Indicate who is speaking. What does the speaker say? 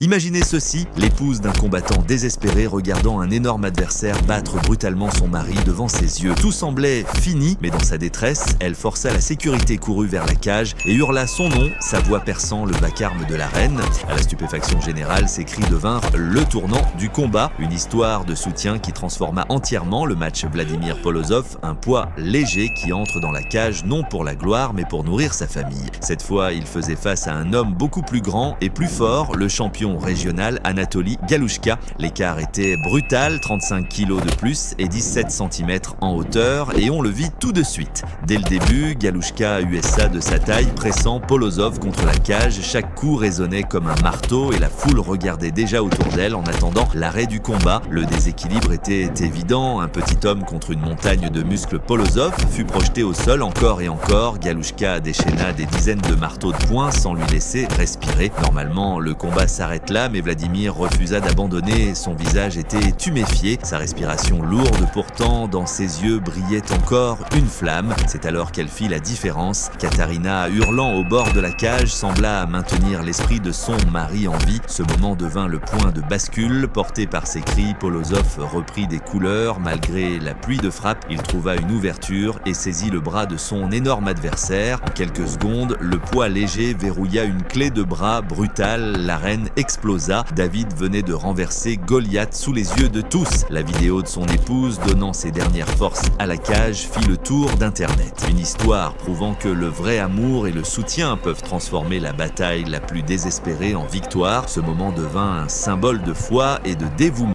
Speaker 1: Imaginez ceci, l'épouse d'un combattant désespéré regardant un énorme adversaire battre brutalement son mari devant ses yeux. Tout semblait fini, mais dans sa détresse, elle força la sécurité, courut vers la cage et hurla son nom, sa voix perçant le vacarme de la reine. À la stupéfaction générale, ses cris devinrent le tournant du combat, une histoire de soutien qui transforma entièrement le match Vladimir Polozov, un poids léger qui entre dans la cage non pour la gloire mais pour nourrir sa famille. Cette fois, il faisait face à un homme beaucoup plus grand et plus fort, le champion régional Anatoly Galouchka. L'écart était brutal, 35 kg de plus et 17 cm en hauteur, et on le vit tout de suite. Dès le début, Galouchka USA de sa taille, pressant Polozov contre la cage, chaque coup résonnait comme un marteau et la foule regardait déjà autour d'elle en attendant l'arrêt du combat. Le déséquilibre était évident, un petit homme contre une montagne de muscles. Polozov fut projeté au sol encore et encore, Galouchka déchaîna des dizaines de marteaux de poing sans lui laisser respirer. Normalement, le combat s'arrête là, mais Vladimir refusa d'abandonner, son visage était tuméfié, sa respiration lourde, pourtant dans ses yeux brillait encore une flamme. C'est alors qu'elle fit la différence. Katarina, hurlant au bord de la cage, sembla maintenir l'esprit de son mari en vie. Ce moment devint le point de bascule. Porté par ses cris, Polozov reprit des couleurs. Malgré la pluie de frappes, il trouva une ouverture et saisit le bras de son énorme adversaire. En quelques secondes, le poids léger verrouilla une clé de bras brutale. L'arène explosa. David venait de renverser Goliath sous les yeux de tous. La vidéo de son épouse, donnant ses dernières forces à la cage, fit le tour d'Internet. Une histoire prouvant que le vrai amour et le soutien peuvent transformer la bataille la plus désespérée en victoire. Ce moment devint un symbole de foi et de dévouement.